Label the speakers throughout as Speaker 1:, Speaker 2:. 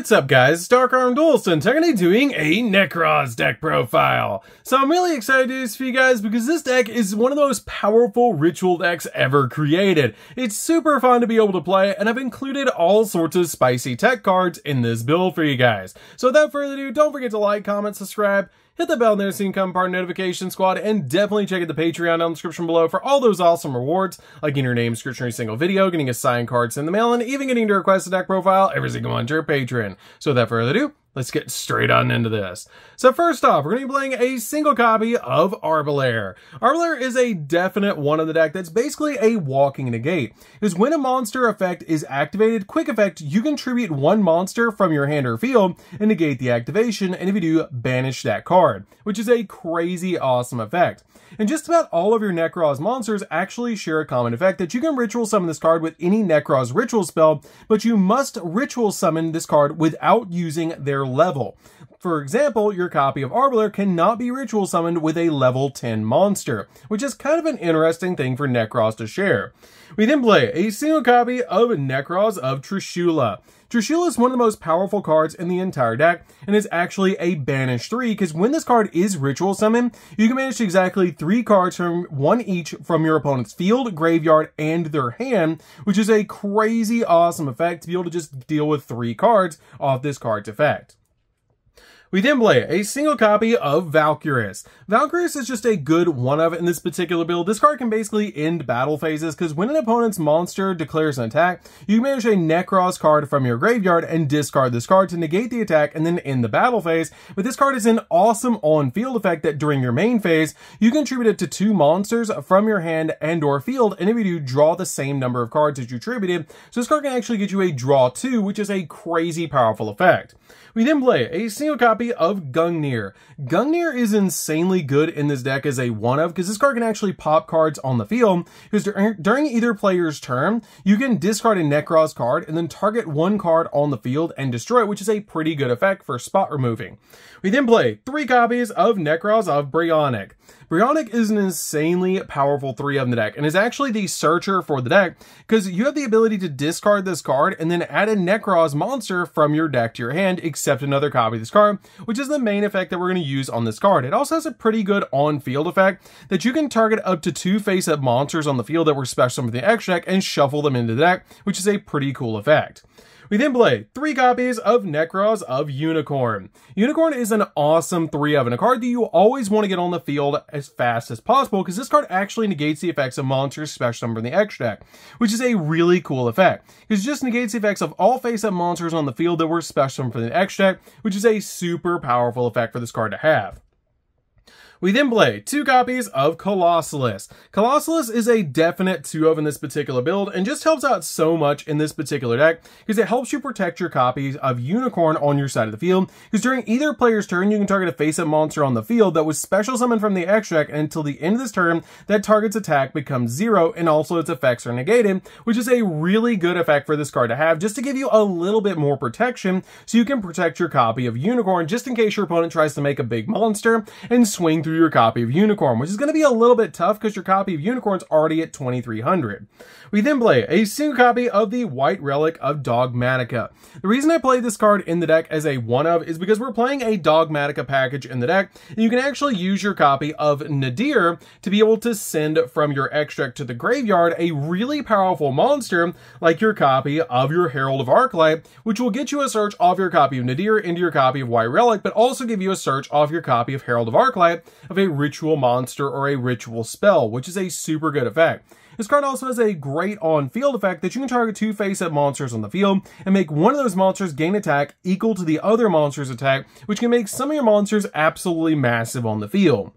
Speaker 1: What's up guys, it's Darkarm Duelist, and today I'm doing a Nekroz deck profile. So I'm really excited to do this for you guys because this deck is one of the most powerful ritual decks ever created. It's super fun to be able to play, and I've included all sorts of spicy tech cards in this build for you guys. So without further ado, don't forget to like, comment, subscribe, hit the bell there so you can become part of the notification squad, and definitely check out the Patreon down in the description below for all those awesome rewards, like getting your name description every single video, getting a signed cards in the mail, and even getting to request a deck profile every single month to your Patreon. So without further ado, let's get straight on into this. So first off, we're going to be playing a single copy of Arbolair. Arbolair is a definite one in the deck that's basically a walking negate. Because when a monster effect is activated, quick effect, you can tribute one monster from your hand or field and negate the activation, and if you do, banish that card, which is a crazy awesome effect. And just about all of your Nekroz monsters actually share a common effect that you can ritual summon this card with any Nekroz ritual spell, but you must ritual summon this card without using their level. For example, your copy of Arbolair cannot be ritual summoned with a level 10 monster, which is kind of an interesting thing for Nekroz to share. We then play a single copy of Nekroz of Trishula. Trishula is one of the most powerful cards in the entire deck, and is actually a banish 3, because when this card is ritual summoned, you can banish exactly 3 cards from one each from your opponent's field, graveyard, and their hand, which is a crazy awesome effect to be able to just deal with 3 cards off this card's effect. We then play a single copy of Valkyrus. Valkyrus is just a good one-of in this particular build. This card can basically end battle phases, because when an opponent's monster declares an attack, you can banish a Nekroz card from your graveyard and discard this card to negate the attack and then end the battle phase. But this card is an awesome on-field effect that during your main phase, you can tribute it to 2 monsters from your hand and or field, and if you do, draw the same number of cards as you tributed. So this card can actually get you a draw 2, which is a crazy powerful effect. We then play a single copy of Gungnir. Gungnir is insanely good in this deck as a one-of, because this card can actually pop cards on the field, because during either player's turn, you can discard a Nekroz card and then target one card on the field and destroy it, which is a pretty good effect for spot removing. We then play 3 copies of Nekroz of Brionac. Brionac is an insanely powerful 3 of the deck, and is actually the searcher for the deck, because you have the ability to discard this card and then add a Nekroz monster from your deck to your hand, except another copy of this card, which is the main effect that we're going to use on this card. It also has a pretty good on-field effect that you can target up to 2 face-up monsters on the field that were special from the extra deck and shuffle them into the deck, which is a pretty cool effect. We then play 3 copies of Nekroz of Unicorn. Unicorn is an awesome 3-of, and a card that you always want to get on the field as fast as possible, because this card actually negates the effects of monsters special from the extra deck, which is a really cool effect, because it just negates the effects of all face-up monsters on the field that were special from the extra deck, which is a super powerful effect for this card to have. We then play 2 copies of Colossalus. Colossalus is a definite 2-of in this particular build, and just helps out so much in this particular deck, because it helps you protect your copies of Unicorn on your side of the field, because during either player's turn, you can target a face-up monster on the field that was special summoned from the extra deck, and until the end of this turn, that target's attack becomes 0, and also its effects are negated, which is a really good effect for this card to have, just to give you a little bit more protection, so you can protect your copy of Unicorn, just in case your opponent tries to make a big monster and swing through your copy of Unicorn, which is going to be a little bit tough because your copy of Unicorn's already at 2300. We then play a single copy of the White Relic of Dogmatika. The reason I played this card in the deck as a one-of is because we're playing a Dogmatika package in the deck, and you can actually use your copy of Nadir to be able to send from your extract to the graveyard a really powerful monster like your copy of your Herald of Arclight, which will get you a search off your copy of Nadir into your copy of White Relic, but also give you a search off your copy of Herald of Arclight of a ritual monster or a ritual spell, which is a super good effect. This card also has a great on-field effect that you can target 2 face-up monsters on the field and make one of those monsters gain attack equal to the other monster's attack, which can make some of your monsters absolutely massive on the field.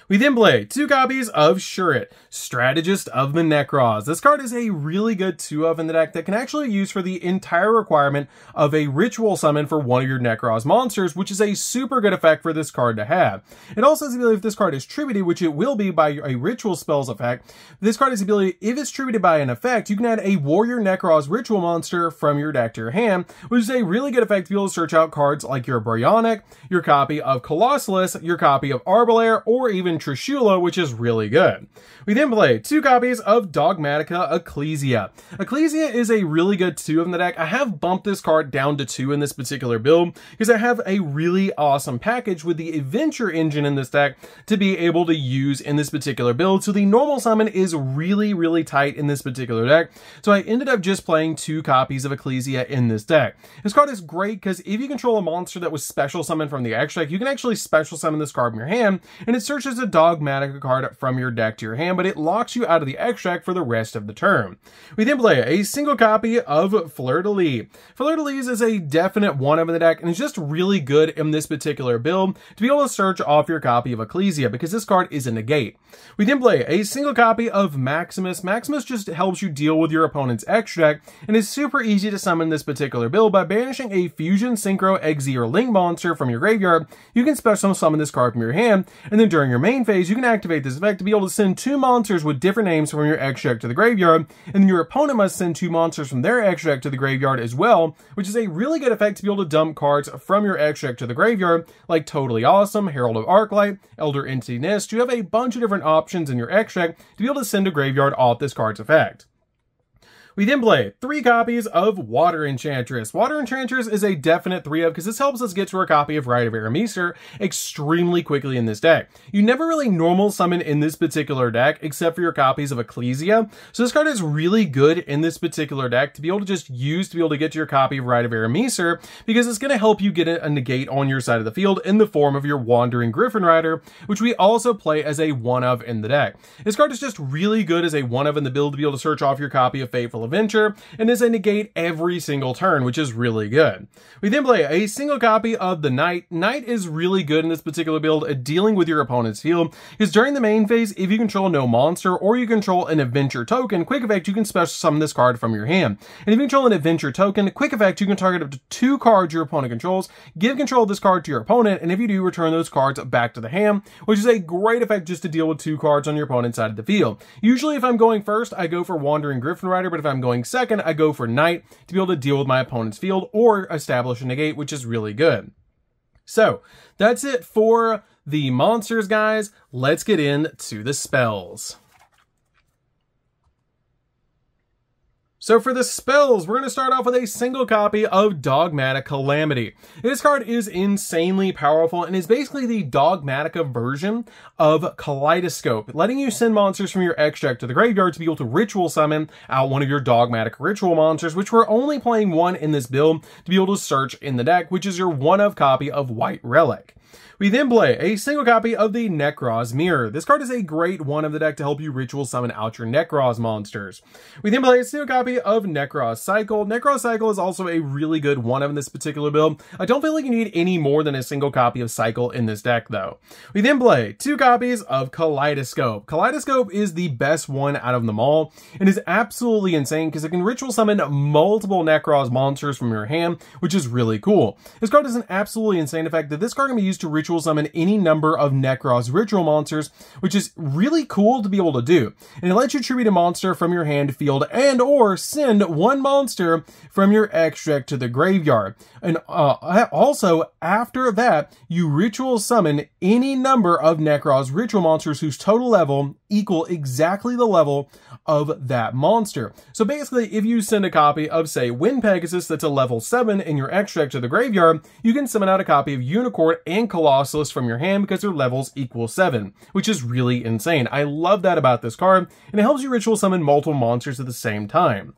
Speaker 1: We then play 2 copies of Shurit, Strategist of the Nekroz. This card is a really good 2-of in the deck that can actually use for the entire requirement of a ritual summon for one of your Nekroz monsters, which is a super good effect for this card to have. It also has the ability, if this card is tributed, which it will be by a ritual spell's effect, this card has the ability, if it's tributed by an effect, you can add a Warrior Nekroz ritual monster from your deck to your hand, which is a really good effect to be able to search out cards like your Brionac, your copy of Colossalus, your copy of Arbolair, or even and Trishula, which is really good. We then play 2 copies of Dogmatika Ecclesia. Ecclesia is a really good 2 in the deck. I have bumped this card down to 2 in this particular build because I have a really awesome package with the Adventure Engine in this deck to be able to use in this particular build. So the normal summon is really tight in this particular deck. So I ended up just playing 2 copies of Ecclesia in this deck. This card is great because if you control a monster that was special summoned from the extract, you can actually special summon this card from your hand, and it searches a Dogmatika card from your deck to your hand, but it locks you out of the extract for the rest of the turn. We then play a single copy of Fleur-de-Lis. Fleur-de-Lis is a definite 1-of in the deck, and it's just really good in this particular build to be able to search off your copy of Ecclesia, because this card is a negate. We then play a single copy of Maximus. Maximus just helps you deal with your opponent's extract, and is super easy to summon this particular build by banishing a Fusion, Synchro, Exi, or Link monster from your graveyard. You can special summon this card from your hand, and then during your main phase, you can activate this effect to be able to send 2 monsters with different names from your extract to the graveyard, and then your opponent must send 2 monsters from their extract to the graveyard as well, which is a really good effect to be able to dump cards from your extract to the graveyard, like Totally Awesome, Herald of Arclight, Elder Entity Nest. You have a bunch of different options in your extract to be able to send a graveyard off this card's effect. We then play 3 copies of Water Enchantress. Water Enchantress is a definite 3-of because this helps us get to our copy of Rite of Arameser extremely quickly in this deck. You never really normal summon in this particular deck except for your copies of Ecclesia, so this card is really good in this particular deck to be able to just use to be able to get to your copy of Rite of Arameser, because it's going to help you get a negate on your side of the field in the form of your Wandering Griffin Rider, which we also play as a 1-of in the deck. This card is just really good as a 1-of in the build to be able to search off your copy of Fateful Adventure, and is a negate every single turn, which is really good. We then play a single copy of the Knight. Knight is really good in this particular build at dealing with your opponent's field, because during the main phase, if you control no monster or you control an adventure token, quick effect, you can special summon this card from your hand. And if you control an adventure token, quick effect, you can target up to 2 cards your opponent controls, give control of this card to your opponent, and if you do, return those cards back to the hand, which is a great effect just to deal with 2 cards on your opponent's side of the field. Usually if I'm going first, I go for Wandering Griffin Rider, but if I'm going second, I go for Knight to be able to deal with my opponent's field or establish a negate, which is really good. So that's it for the monsters, guys. Let's get into the spells. So for the spells, we're going to start off with a single copy of Dogmatika Calamity. This card is insanely powerful and is basically the Dogmatika version of Kaleidoscope, letting you send monsters from your extract to the graveyard to be able to ritual summon out one of your Dogmatika ritual monsters, which we're only playing 1 in this build to be able to search in the deck, which is your 1-of copy of White Relic. We then play a single copy of the Nekroz Mirror. This card is a great 1-of the deck to help you ritual summon out your Nekroz monsters. We then play a single copy of Nekroz Cycle. Nekroz Cycle is also a really good 1-of in this particular build. I don't feel like you need any more than a single copy of Cycle in this deck though. We then play 2 copies of Kaleidoscope. Kaleidoscope is the best one out of them all and is absolutely insane because it can ritual summon multiple Nekroz monsters from your hand, which is really cool. This card is an absolutely insane effect that this card can be used to ritual summon any number of Nekroz ritual monsters, which is really cool to be able to do. And it lets you tribute a monster from your hand, field, and or send 1 monster from your extract to the graveyard. And also, after that, you ritual summon any number of Nekroz ritual monsters whose total level equal exactly the level of that monster. So basically, if you send a copy of, say, Wind Pegasus that's a level 7 in your extract to the graveyard, you can summon out a copy of Unicorn and Colossus from your hand because their levels equal 7, which is really insane. I love that about this card, and it helps you ritual summon multiple monsters at the same time.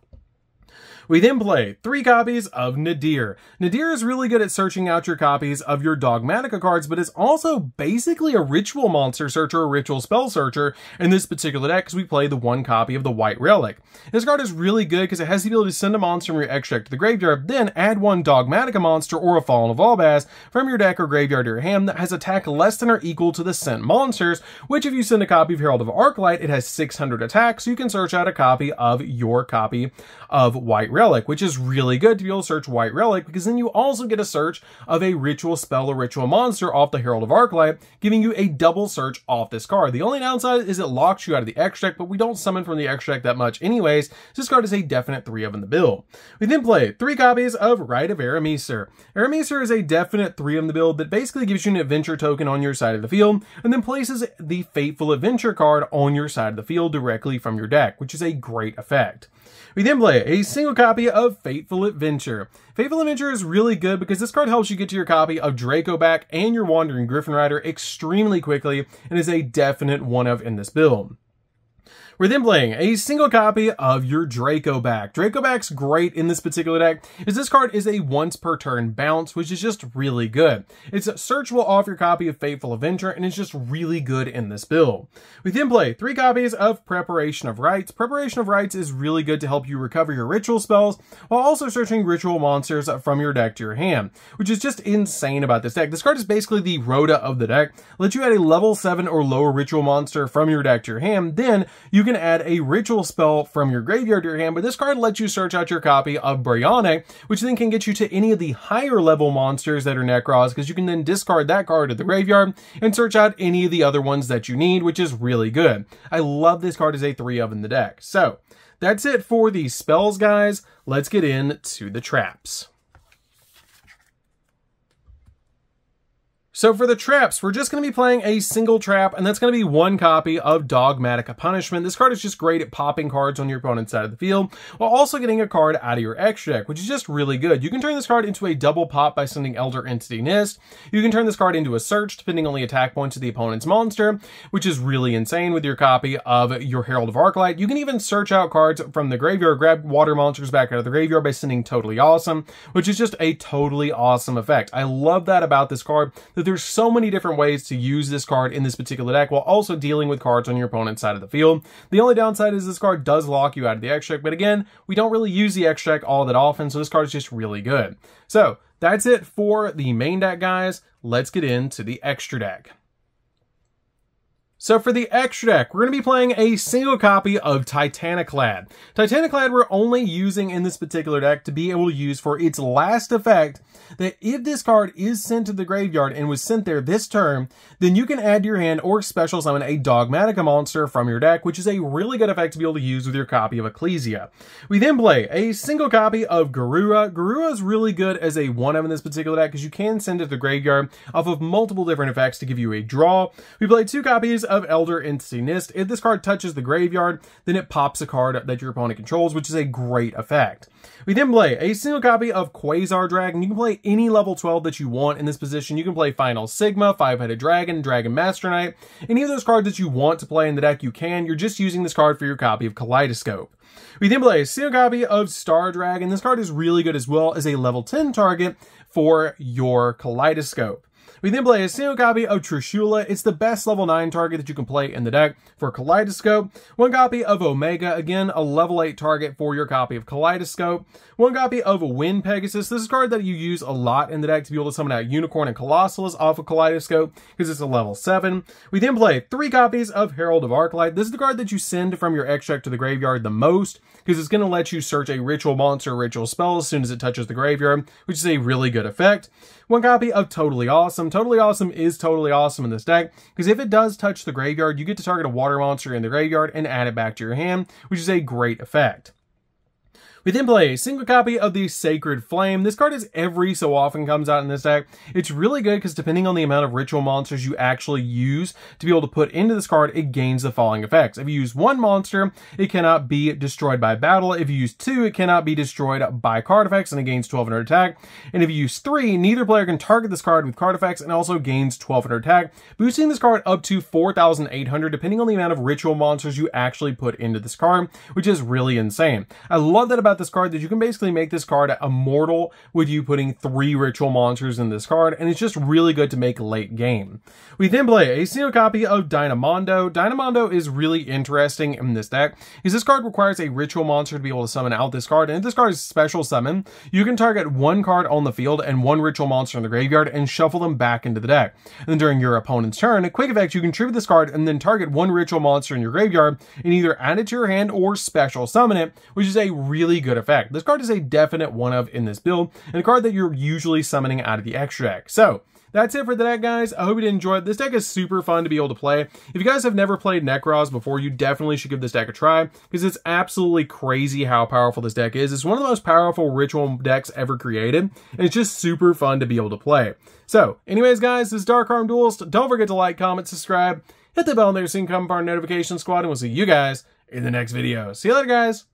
Speaker 1: We then play 3 copies of Nadir. Nadir is really good at searching out your copies of your Dogmatika cards, but is also basically a ritual monster searcher, a ritual spell searcher in this particular deck because we play the 1 copy of the White Relic. This card is really good because it has the ability to send a monster from your extract to the graveyard, then add 1 Dogmatika monster or a Fallen of Albaz from your deck or graveyard to your hand that has attack less than or equal to the sent monsters, which if you send a copy of Herald of Arclight, it has 600 attack, so you can search out a copy of your copy of White Relic. Relic, which is really good to be able to search White Relic, because then you also get a search of a ritual spell or ritual monster off the Herald of Arclight, giving you a double search off this card. The only downside is it locks you out of the extra deck, but we don't summon from the extra deck that much anyways, so this card is a definite 3 of in the build. We then play 3 copies of Rite of Arameser. Arameser is a definite 3 of in the build that basically gives you an adventure token on your side of the field, and then places the Fateful Adventure card on your side of the field directly from your deck, which is a great effect. We then play a single copy of Fateful Adventure. Fateful Adventure is really good because this card helps you get to your copy of Draco back and your Wandering Griffin Rider extremely quickly, and is a definite 1 of in this build. We're then playing a single copy of your Draco back. Draco back's great in this particular deck, as this card is a once per turn bounce, which is just really good. It's searchable off your copy of Fateful Adventure, and it's just really good in this build. We then play 3 copies of Preparation of Rites. Preparation of Rites is really good to help you recover your ritual spells, while also searching ritual monsters from your deck to your hand, which is just insane about this deck. This card is basically the Rhoda of the deck. Lets you add a level 7 or lower ritual monster from your deck to your hand, then you can add a ritual spell from your graveyard to your hand, but this card lets you search out your copy of Briones, which then can get you to any of the higher level monsters that are Necros, because you can then discard that card to the graveyard and search out any of the other ones that you need, which is really good. I love this card as a 3 of in the deck. So that's it for the spells, guys. Let's get into the traps. So for the traps, we're just going to be playing a single trap, and that's going to be 1 copy of Dogmatic Punishment. This card is just great at popping cards on your opponent's side of the field, while also getting a card out of your extra deck, which is just really good. You can turn this card into a double pop by sending Elder Entity Nist. You can turn this card into a search, depending on the attack points of the opponent's monster, which is really insane with your copy of your Herald of Arclight. You can even search out cards from the graveyard, grab water monsters back out of the graveyard by sending Totally Awesome, which is just a totally awesome effect. I love that about this card, that there's so many different ways to use this card in this particular deck while also dealing with cards on your opponent's side of the field. The only downside is this card does lock you out of the extra deck, but again, we don't really use the extra deck all that often, so this card is just really good. So that's it for the main deck, guys. Let's get into the extra deck. So for the extra deck, we're going to be playing a single copy of Titaniclad. Titaniclad we're only using in this particular deck to be able to use for its last effect, that if this card is sent to the graveyard and was sent there this turn, then you can add to your hand or special summon a Dogmatica monster from your deck, which is a really good effect to be able to use with your copy of Ecclesia. We then play a single copy of Garura. Garura is really good as a 1 of in this particular deck, because you can send it to the graveyard off of multiple different effects to give you a draw. We play 2 copies of Elder Entity Nist. If this card touches the graveyard, then it pops a card that your opponent controls, which is a great effect. We then play a single copy of Quasar Dragon. You can play any level 12 that you want in this position. You can play Final Sigma, 5-Headed Dragon, Dragon Master Knight. Any of those cards that you want to play in the deck, you can. You're just using this card for your copy of Kaleidoscope. We then play a single copy of Star Dragon. This card is really good as well as a level 10 target for your Kaleidoscope. We then play a single copy of Trishula. It's the best level 9 target that you can play in the deck for Kaleidoscope. 1 copy of Omega, again, a level 8 target for your copy of Kaleidoscope. 1 copy of Wind Pegasus. This is a card that you use a lot in the deck to be able to summon out Unicorn and Colossalus off of Kaleidoscope, because it's a level 7. We then play 3 copies of Herald of Arclight. This is the card that you send from your extra deck to the graveyard the most, because it's going to let you search a ritual monster or ritual spell as soon as it touches the graveyard, which is a really good effect. 1 copy of Totally Awesome. Totally Awesome is totally awesome in this deck, because if it does touch the graveyard, you get to target a water monster in the graveyard and add it back to your hand, which is a great effect. We then play a single copy of the Sacred Flame. This card is every so often comes out in this deck. It's really good because depending on the amount of ritual monsters you actually use to be able to put into this card, it gains the following effects. If you use 1 monster, it cannot be destroyed by battle. If you use 2, it cannot be destroyed by card effects and it gains 1200 attack. And if you use 3, neither player can target this card with card effects and also gains 1200 attack, boosting this card up to 4800 depending on the amount of ritual monsters you actually put into this card, which is really insane. I love that about this card, that you can basically make this card immortal with you putting 3 ritual monsters in this card, and it's just really good to make late game. We then play a single copy of Dynamondo. Dynamondo is really interesting in this deck, because this card requires a ritual monster to be able to summon out this card, and if this card is special summon, you can target 1 card on the field and 1 ritual monster in the graveyard and shuffle them back into the deck. And then during your opponent's turn, a quick effect, you can tribute this card and then target 1 ritual monster in your graveyard and either add it to your hand or special summon it, which is a really really good effect. This card is a definite one of in this build, and a card that you're usually summoning out of the extra deck. So that's it for the deck, guys. I hope you did enjoy it. This deck is super fun to be able to play. If you guys have never played Nekroz before, you definitely should give this deck a try, because it's absolutely crazy how powerful this deck is. It's one of the most powerful ritual decks ever created, and it's just super fun to be able to play. So, anyways, guys, this is Dark Arm Duelist. Don't forget to like, comment, subscribe, hit the bell there so you can come part of our notification squad, and we'll see you guys in the next video. See you later, guys.